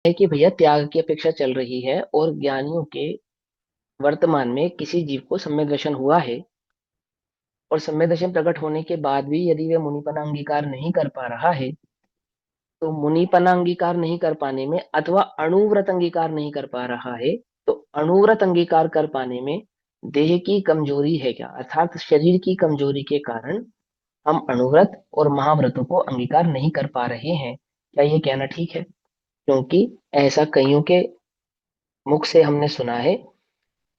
है कि भैया त्याग की अपेक्षा चल रही है और ज्ञानियों के वर्तमान में किसी जीव को सम्यक दर्शन हुआ है, और सम्यक दर्शन प्रकट होने के बाद भी यदि वे मुनिपना अंगीकार नहीं कर पा रहा है, तो मुनिपना अंगीकार नहीं कर पाने में अथवा अणुव्रत अंगीकार नहीं कर पा रहा है, तो अणुव्रत अंगीकार कर पाने में देह की कमजोरी है क्या, अर्थात शरीर की कमजोरी के कारण हम अणुव्रत और महाव्रतों को अंगीकार नहीं कर पा रहे हैं। क्या ये कहना ठीक है? क्योंकि ऐसा कईयों के मुख से हमने सुना है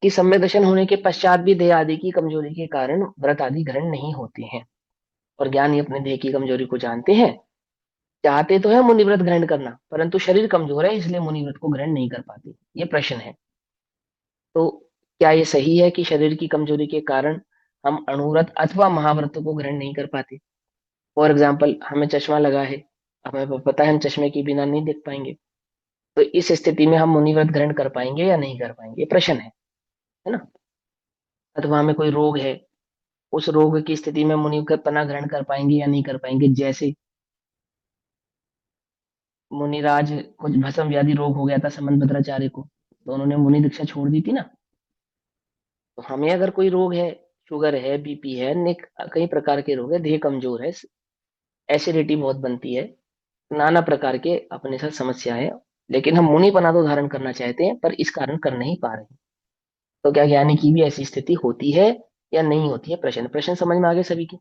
कि सम्यक दर्शन होने के पश्चात भी देह आदि की कमजोरी के कारण व्रत आदि ग्रहण नहीं होते हैं, और ज्ञानी अपने देह की कमजोरी को जानते हैं, चाहते तो है मुनि व्रत ग्रहण करना, परंतु शरीर कमजोर है इसलिए मुनि व्रत को ग्रहण नहीं कर पाते। ये प्रश्न है। तो क्या ये सही है कि शरीर की कमजोरी के कारण हम अणुव्रत अथवा महाव्रत को ग्रहण नहीं कर पाते? फॉर एग्जाम्पल, हमें चश्मा लगा है, हमें पता है हम चश्मे के बिना नहीं देख पाएंगे, तो इस स्थिति में हम मुनि व्रत ग्रहण कर पाएंगे या नहीं कर पाएंगे? ये प्रश्न है ना? अथवा हमें कोई रोग है, उस रोग की स्थिति में मुनि का पना ग्रहण कर पाएंगे या नहीं कर पाएंगे? जैसे मुनिराज को भस्म व्याधि रोग हो गया था समंत भद्राचार्य को, तो उन्होंने मुनि दीक्षा छोड़ दी थी ना। तो हमें अगर कोई रोग है, शुगर है, बीपी है, निक कई प्रकार के रोग है, देह कमजोर है, एसिडिटी बहुत बनती है, नाना प्रकार के अपने साथ समस्या है, लेकिन हम मुनि पना तो धारण करना चाहते हैं पर इस कारण कर नहीं पा रहे। तो क्या ज्ञानी की भी ऐसी स्थिति होती है या नहीं होती है? प्रश्न प्रश्न समझ में आ गए सभी के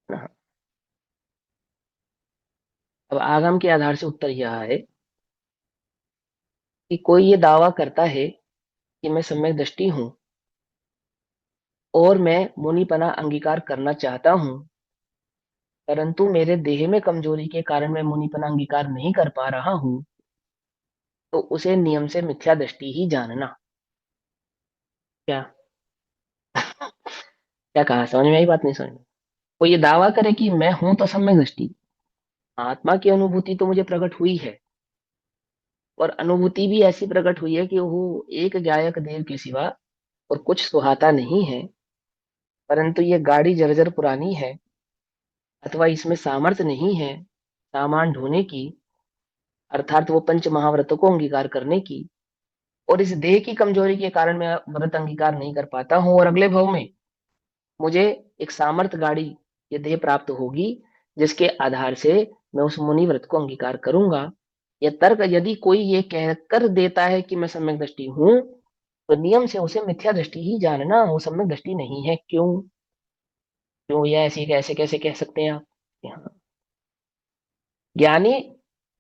ना? अब आगम के आधार से उत्तर यह है कि कोई ये दावा करता है कि मैं सम्यक दृष्टि हूं और मैं मुनिपना अंगीकार करना चाहता हूं, परंतु मेरे देह में कमजोरी के कारण मैं मुनिपना अंगीकार नहीं कर पा रहा हूं, तो उसे नियम से मिथ्या दृष्टि ही जानना। क्या क्या कहा? समझ में आई बात? नहीं समझ में? वो ये दावा करे कि मैं हूं तो सम्यक दृष्टि, आत्मा की अनुभूति तो मुझे प्रकट हुई है, और अनुभूति भी ऐसी प्रकट हुई है कि वो एक गायक देव के सिवा और कुछ सुहाता नहीं है, परंतु ये गाड़ी जर्जर पुरानी है, अथवा इसमें सामर्थ्य नहीं है सामान ढोने की, अर्थात वो पंच महाव्रतों को अंगीकार करने की, और इस देह की कमजोरी के कारण मैं व्रत अंगीकार नहीं कर पाता हूँ, और अगले भाव में मुझे एक सामर्थ गाड़ी, ये देह प्राप्त होगी, जिसके आधार से मैं उस मुनि व्रत को अंगीकार करूंगा। यह तर्क यदि कोई ये कह कर देता है कि मैं सम्यक दृष्टि हूं, तो नियम से उसे मिथ्या दृष्टि ही जानना, वो सम्यक दृष्टि नहीं है। क्यों? क्यों या ऐसे कैसे कैसे कह सकते हैं आप? यहाँ ज्ञानी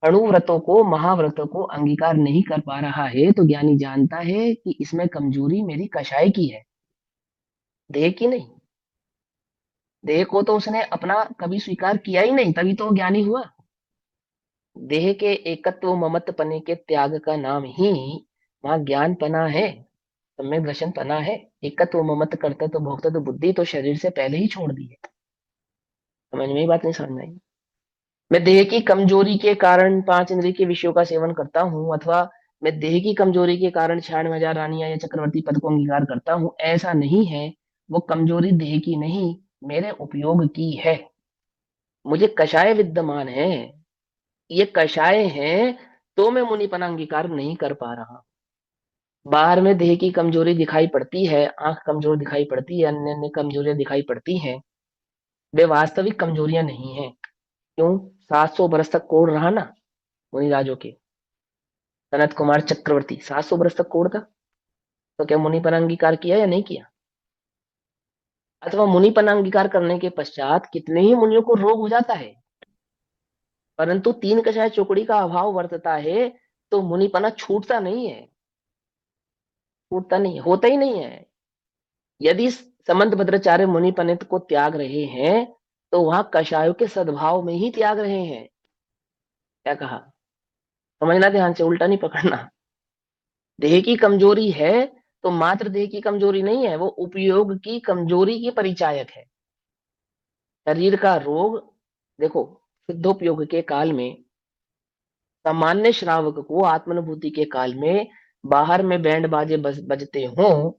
अणुव्रतों को महाव्रतों को अंगीकार नहीं कर पा रहा है, तो ज्ञानी जानता है कि इसमें कमजोरी मेरी कषाय की है, देह की नहीं। देह को तो उसने अपना कभी स्वीकार किया ही नहीं, तभी तो वो ज्ञानी हुआ। देह के एकत्व ममत्व पने के त्याग का नाम ही वहां ज्ञान पना है, सम्यक दर्शन पना है। एकत्व ममत्व करता तो भोगता तो बुद्धि तो शरीर से पहले ही छोड़ दी है। समझ में ही बात नहीं समझ में आई? मैं देह की कमजोरी के कारण पांच इंद्रिय के विषयों का सेवन करता हूँ, अथवा मैं देह की कमजोरी के कारण 96,000 रानियां या चक्रवर्ती पद को अंगीकार करता हूँ, ऐसा नहीं है। वो कमजोरी देह की नहीं, मेरे उपयोग की है। मुझे कषाय विद्यमान है, ये कषाय हैं, तो मैं मुनिपना अंगीकार नहीं कर पा रहा। बाहर में देह की कमजोरी दिखाई पड़ती है, आंख कमजोर दिखाई पड़ती है, अन्य अन्य कमजोरियां दिखाई पड़ती हैं, वे वास्तविक कमजोरियां नहीं हैं। क्यों? 700 बरस तक कोढ़ रहा ना मुनिराजों के। सनत कुमार चक्रवर्ती 700 बरस तक कोढ़ था, तो क्या मुनिपना अंगीकार किया या नहीं किया? अथवा मुनिपना अंगीकार करने के पश्चात कितने ही मुनियों को रोग हो जाता है, परंतु तीन कषाय चौकड़ी का अभाव वर्तता है, तो मुनिपना छूटता नहीं है। छूटता नहीं, होता ही नहीं है। यदि समंत भद्राचार्य मुनि पनित को त्याग रहे हैं, तो वहां कषायों के सद्भाव में ही त्याग रहे हैं। क्या कहा? समझना ध्यान से, उल्टा नहीं पकड़ना। देह की कमजोरी है तो मात्र देह की कमजोरी नहीं है, वो उपयोग की कमजोरी की परिचायक है। शरीर का रोग, देखो, शुद्धोपयोग के काल में सामान्य श्रावक को आत्मानुभूति के काल में बाहर में बैंड बाजे बजते हों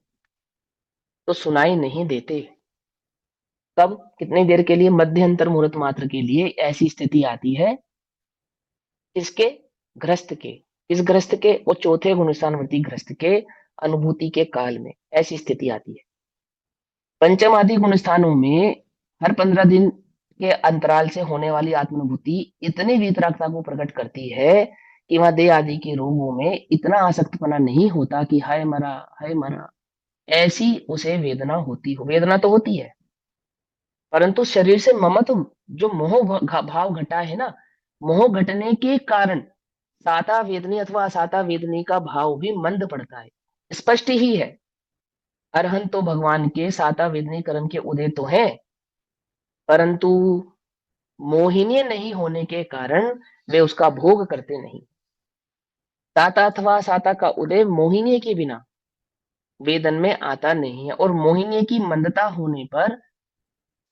तो सुनाई नहीं देते। तब कितनी देर के लिए? मध्य अंतर मुहूर्त मात्र के लिए ऐसी स्थिति आती है, इसके ग्रस्त के, किस ग्रस्त के, वो चौथे गुणस्थानवर्ती ग्रस्त के अनुभूति के काल में ऐसी स्थिति आती है। पंचम आदि गुण स्थानों में हर 15 दिन के अंतराल से होने वाली आत्मानुभूति इतनी वीतरागता को प्रकट करती है कि वहां देह आदि के रोगों में इतना आसक्तपना नहीं होता कि हाय मरा, ऐसी उसे वेदना होती हो। वेदना तो होती है, परंतु शरीर से ममत्व, जो भाव घटा है ना, मोह घटने के कारण साता वेदनी अथवा असाता वेदनी का भाव भी मंद पड़ता है। स्पष्ट ही है, अरहंत तो भगवान के साता वेदनी कर्म के उदय तो हैं, परंतु मोहिनी नहीं होने के कारण वे उसका भोग करते नहीं। साता अथवा साता का उदय मोहिनी के बिना वेदन में आता नहीं है, और मोहिनी की मंदता होने पर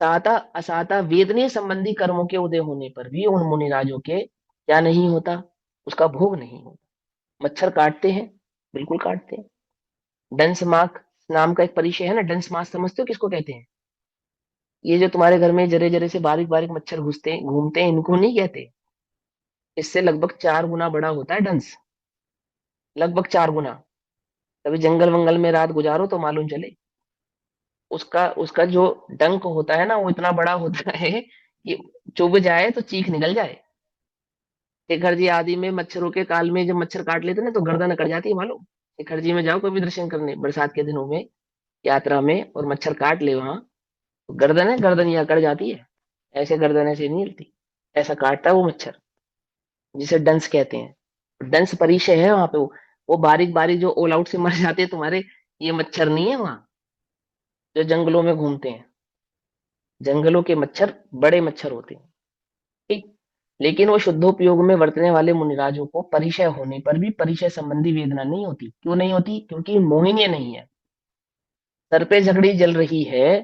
साता असाता वेदनीय संबंधी कर्मों के उदय होने पर भी उन मुनिराजों के क्या नहीं होता, उसका भोग नहीं होता। मच्छर काटते हैं, बिल्कुल काटते हैं। डंस मार्क नाम का एक परिचय है ना, डंस मार्क समझते हो किसको कहते हैं? ये जो तुम्हारे घर में जरे जरे से बारीक बारीक मच्छर घुसते घूमते हैं, इनको नहीं कहते। इससे लगभग 4 गुना बड़ा होता है डंस, लगभग 4 गुना। कभी जंगल वंगल में रात गुजारो तो मालूम चले। उसका उसका जो डंक होता है ना, वो इतना बड़ा होता है कि चुभ जाए तो चीख निकल जाए। शिखर जी आदि में मच्छरों के काल में जब मच्छर काट लेते ना, तो गर्दन अकड़ जाती है मालूम। शिखर जी में जाओ कभी दर्शन करने बरसात के दिनों में, यात्रा में, और मच्छर काट ले वहां, तो गर्दन है, गर्दन ये अकड़ जाती है। ऐसे गर्दन ऐसे नहीं हिलती, ऐसा काटता है वो मच्छर, जिसे डंस कहते हैं। डंस परिचय है वहां पे। वो बारीक बारीक जो ऑल आउट से मर जाते हैं तुम्हारे, ये मच्छर नहीं है वहां, जो जंगलों में घूमते हैं। जंगलों के मच्छर बड़े मच्छर होते हैं, ठीक। लेकिन वो शुद्धोपयोग में बरतने वाले मुनिराजों को परिचय होने पर भी परिचय संबंधी वेदना नहीं होती। क्यों नहीं होती? क्योंकि मोहिनी नहीं है। सर पे झगड़ी जल रही है,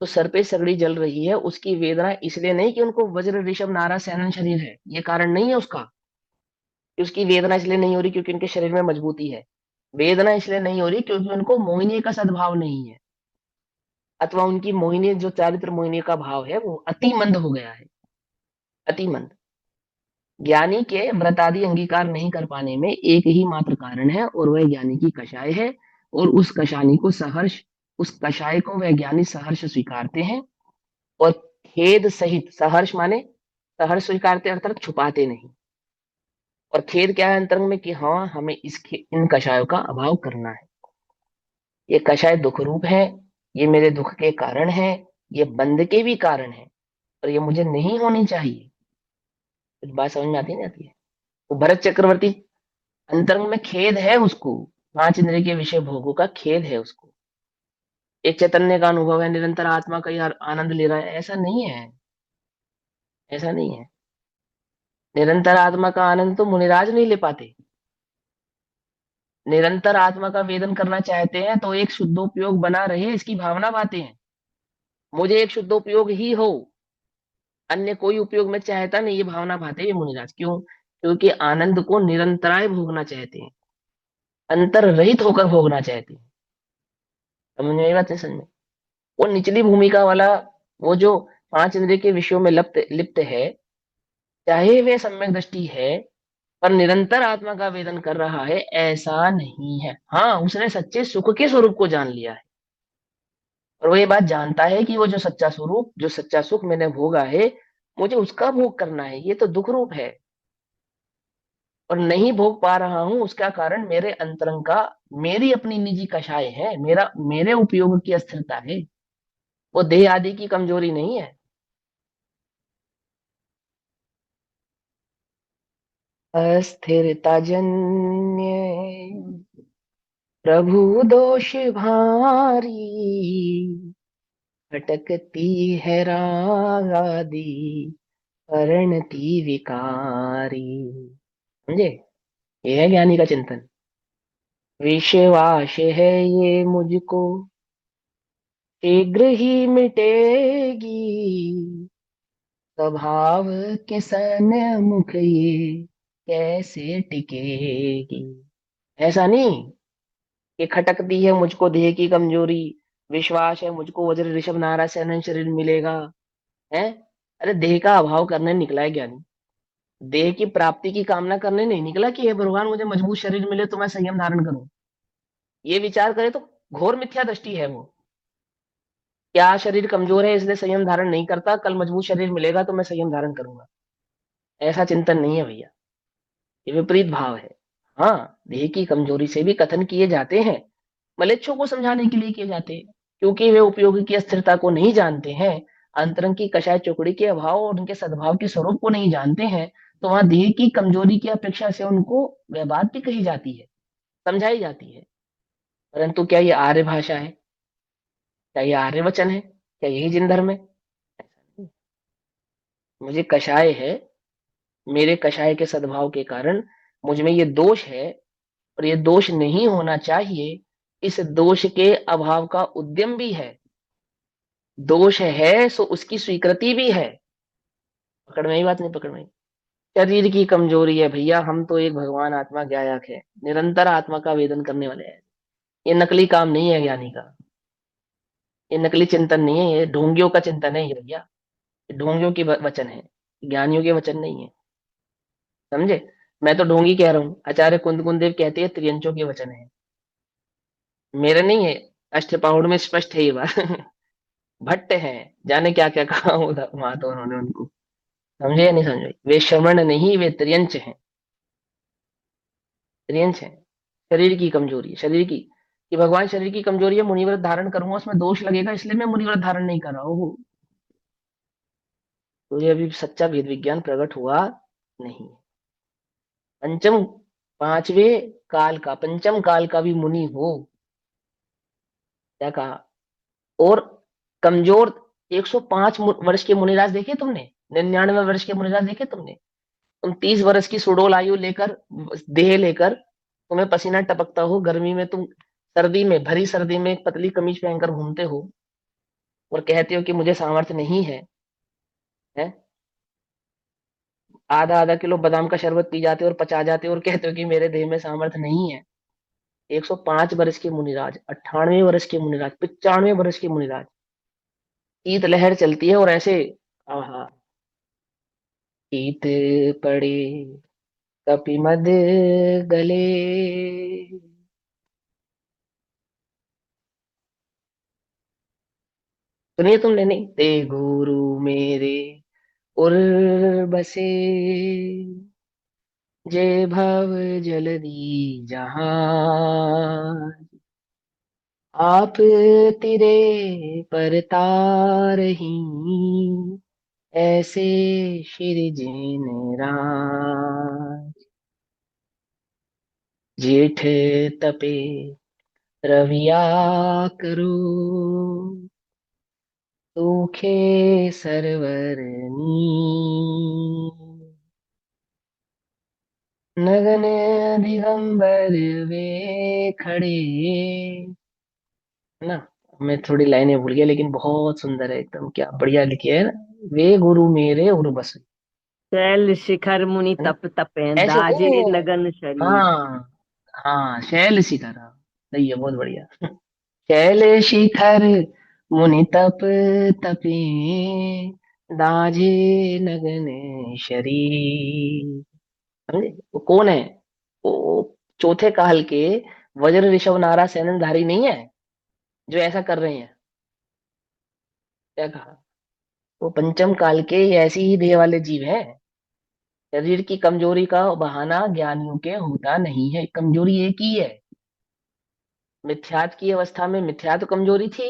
तो सर पे सगड़ी जल रही है, उसकी वेदना इसलिए नहीं कि उनको वज्र ऋषभ नारा सैनन शरीर है, ये कारण नहीं है उसका कि उसकी वेदना इसलिए नहीं हो रही क्योंकि उनके शरीर में मजबूती है। वेदना इसलिए नहीं हो रही क्योंकि उनको मोहिनी का सद्भाव नहीं है, अथवा उनकी मोहिनी जो चारित्र मोहिनी का भाव है वो अति मंद हो गया है, अति मंद। ज्ञानी के व्रत आदि अंगीकार नहीं कर पाने में एक ही मात्र कारण है, और वह ज्ञानी की कषाय है। और उस कषानी को सहर्ष, उस कषाय को वह ज्ञानी सहर्ष स्वीकारते हैं, और खेद सहित, सहर्ष माने सहर्ष स्वीकारते अर्थात छुपाते नहीं। और खेद क्या है अंतरंग में, कि हाँ हमें इन कषायों का अभाव करना है। ये कषाय दुख रूप है, ये मेरे दुख के कारण है, ये बंध के भी कारण है, और ये मुझे नहीं होनी चाहिए। कुछ बात समझ में आती नहीं आती है? वो भरत चक्रवर्ती, अंतरंग में खेद है उसको, 5 इंद्रिय के विषय भोगों का खेद है उसको। एक चैतन्य का अनुभव है, निरंतर आत्मा का यार आनंद ले रहा है, ऐसा नहीं है, ऐसा नहीं है। निरंतर आत्मा का आनंद तो मुनिराज नहीं ले पाते। निरंतर आत्मा का वेदन करना चाहते हैं तो एक शुद्धोपयोग बना रहे, इसकी भावना पाते हैं। मुझे एक शुद्धोपयोग ही हो, अन्य कोई उपयोग में चाहता नहीं, ये भावना भाते हैं मुनिराज। क्यों? क्योंकि आनंद को निरंतराय भोगना चाहते हैं, अंतर रहित होकर भोगना चाहते हैं। समझ में आई बात? नहीं समझ में? वो निचली भूमिका वाला, वो जो 5 इंद्रिय के विषयों में लिप्त लिप्त है, चाहे वे सम्यक दृष्टि है, पर निरंतर आत्मा का वेदन कर रहा है, ऐसा नहीं है। हाँ, उसने सच्चे सुख के स्वरूप को जान लिया है, और वो ये बात जानता है कि वो जो सच्चा स्वरूप, जो सच्चा सुख मैंने भोगा है, मुझे उसका भोग करना है। ये तो दुख रूप है, और नहीं भोग पा रहा हूं, उसका कारण मेरे अंतरंग का, मेरी अपनी निजी कषाय है, मेरा मेरे उपयोग की अस्थिरता है, वो देह आदि की कमजोरी नहीं है। अस्थिरता जन्य प्रभु दोष भारी, भटकती है राग आदि, परिणति विकारी। समझे? ये है ज्ञानी का चिंतन। विश्वास है ये मुझको शीघ्र ही मिटेगी, स्वभाव के सन्मुख ये कैसे टिकेगी। ऐसा नहीं कि खटकती है मुझको देह की कमजोरी, विश्वास है मुझको वज्र ऋषभ नारा से अनंत शरीर मिलेगा, है? अरे देह का अभाव करने निकला है ज्ञानी। देह की प्राप्ति की कामना करने नहीं निकला कि हे भगवान मुझे मजबूत शरीर मिले तो मैं संयम धारण करूं। ये विचार करे तो घोर मिथ्या दृष्टि है वो। क्या शरीर कमजोर है इसलिए संयम धारण नहीं करता, कल मजबूत शरीर मिलेगा तो मैं संयम धारण करूंगा। ऐसा चिंतन नहीं है भैया, ये विपरीत भाव है। हाँ, देह की कमजोरी से भी कथन किए जाते हैं, मलेच्छों को समझाने के लिए किए जाते हैं, क्योंकि वे उपयोगी की अस्थिरता को नहीं जानते हैं, अंतरंग की कषाय चौकड़ी के अभाव और उनके सद्भाव के स्वरूप को नहीं जानते हैं। तो वहां देह की कमजोरी की अपेक्षा से उनको वह बात भी कही जाती है, समझाई जाती है। परंतु क्या ये आर्य भाषा है? क्या ये आर्य वचन है? क्या यही जिन धर्म है? ऐसा नहीं। मुझे कषाय है, मेरे कषाय के सद्भाव के कारण मुझ में ये दोष है, और ये दोष नहीं होना चाहिए। इस दोष के अभाव का उद्यम भी है, दोष है सो उसकी स्वीकृति भी है। पकड़ में ही बात नहीं? पकड़ में ही। शरीर की कमजोरी है भैया, हम तो एक भगवान आत्मा ज्ञायक है, निरंतर आत्मा का वेदन करने वाले हैं। ये नकली काम नहीं है ज्ञानी का, ये नकली चिंतन नहीं है, ये ढोंगियों का चिंतन है ये भैया। ये ढोंगियों के वचन है, ज्ञानियों के वचन नहीं है। समझे? मैं तो ढोंगी कह रहा हूँ, आचार्य कुंद कुंदेव कहते हैं त्रियंचों के वचन है, मेरे नहीं है। अष्टपाहुड़ में स्पष्ट है ये बात। भट्ट है, जाने क्या क्या कहा उधर वहां तो उन्होंने उनको। समझे या नहीं समझे? वे श्रवण नहीं, वे त्रियंच हैं, त्रियंच हैं। शरीर की कमजोरी, शरीर की, कि भगवान शरीर की कमजोरी है, मुनिव्रत धारण करूंगा उसमें दोष लगेगा इसलिए मैं मुनिव्रत धारण नहीं कर रहा हूँ। तो ये अभी सच्चा भेद विज्ञान प्रकट हुआ नहीं। पंचम, पांचवे काल का, पंचम काल का भी मुनि हो, क्या कहा? और कमजोर 105 वर्ष के मुनिराज देखे तुमने? 99 वर्ष के मुनिराज देखे तुमने? तुम 30 वर्ष की सुडोल आयु लेकर, देह लेकर, तुम्हें पसीना टपकता हो गर्मी में, तुम सर्दी में, भरी सर्दी में एक पतली कमीज पहनकर घूमते हो और कहते हो कि मुझे सामर्थ्य नहीं है, है? आधा आधा किलो बादाम का शरबत पी जाते हो और पचा जाते हो और कहते हो कि मेरे देह में सामर्थ्य नहीं है। 105 वर्ष के मुनिराज, 98 वर्ष के मुनिराज, 95 वर्ष के मुनिराज, शीत लहर चलती है और ऐसे, आहा, शीत पड़े कपिमद गले। सुनिए तुमने नहीं? ते गुरु मेरे उर बसे, जय भव जलधि जहां, आप तिरे पर तारही, ऐसे श्री जिन राज, जेठ तपे रविया करो, सूखे सरवर नीर, नगन दिगंबर वे खड़े। है ना? मैं थोड़ी लाइनें भूल गया लेकिन बहुत सुंदर है एकदम, क्या बढ़िया लिखी है ना। वे गुरु मेरे उर्वश, शैल शिखर मुनि है ना? तप तपे ऐसे दाजे नहीं है। नगन शरीर। हाँ, हाँ, शैल शिखर, हाँ, सही है, बहुत बढ़िया। शैल शिखर मुनि तप तपे, दाझे नगन शरीर। समझे? वो कौन है? वो चौथे काल के वज्र ऋषभ नारा सेनधारी नहीं है जो ऐसा कर रहे हैं? क्या कहा? वो पंचम काल के ये ऐसी ही देह वाले जीव हैं। शरीर की कमजोरी का बहाना ज्ञानियों के होता नहीं है, कमजोरी एक ही है। मिथ्यात की अवस्था में मिथ्यात्व कमजोरी थी,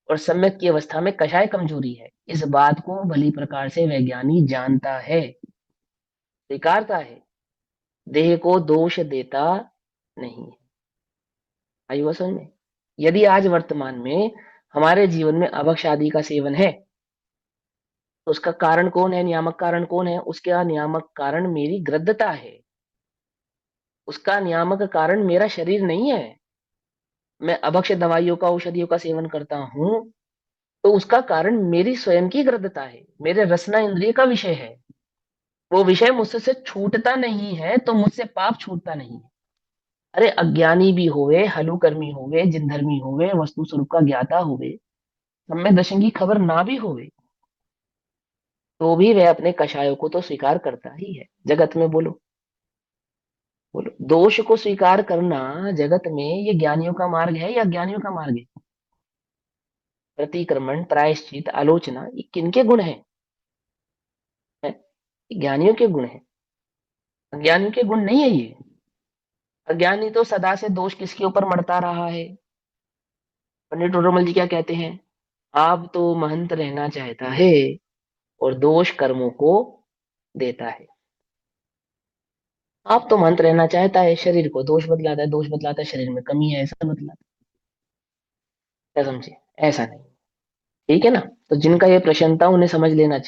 और सम्यक की अवस्था में कषाय कमजोरी है। इस बात को भली प्रकार से वैज्ञानिक जानता है, स्वीकारता है, देह को दोष देता नहीं है। आई हुआ समझ में? यदि आज वर्तमान में हमारे जीवन में अभक्ष आदि का सेवन है, तो उसका कारण कौन है? नियामक कारण कौन है? उसका नियामक कारण मेरी गृद्धता है, उसका नियामक कारण मेरा शरीर नहीं है। मैं अभक्ष्य दवाइयों का, औषधियों का सेवन करता हूं, तो उसका कारण मेरी स्वयं की गृद्धता है, मेरे रसना इंद्रिय का विषय है। वो विषय मुझसे से छूटता नहीं है तो मुझसे पाप छूटता नहीं है। अरे अज्ञानी भी होवे, हलुकर्मी होवे, जिनधर्मी होवे, वस्तु स्वरूप का ज्ञाता होवे, सब में दशंगी खबर ना भी होवे, तो भी वह अपने कषायों को तो स्वीकार करता ही है जगत में। बोलो, बोलो, दोष को स्वीकार करना जगत में ये ज्ञानियों का मार्ग है या अज्ञानियों का मार्ग है? प्रतिक्रमण, प्रायश्चित, आलोचना, ये किनके गुण है? ये ज्ञानियों के गुण है, अज्ञानियों के गुण नहीं है ये। अज्ञानी तो सदा से दोष किसके ऊपर मढ़ता रहा है? पंडित डोरोमल जी क्या कहते हैं? आप तो महंत रहना चाहता है और दोष कर्मों को देता है। आप तो महंत रहना चाहता है, शरीर को दोष बदलाता है, दोष बदलाता है, शरीर में कमी है ऐसा बदलाता है। क्या समझे? ऐसा नहीं। ठीक है ना? तो जिनका ये प्रश्न था उन्हें समझ लेना चाहिए।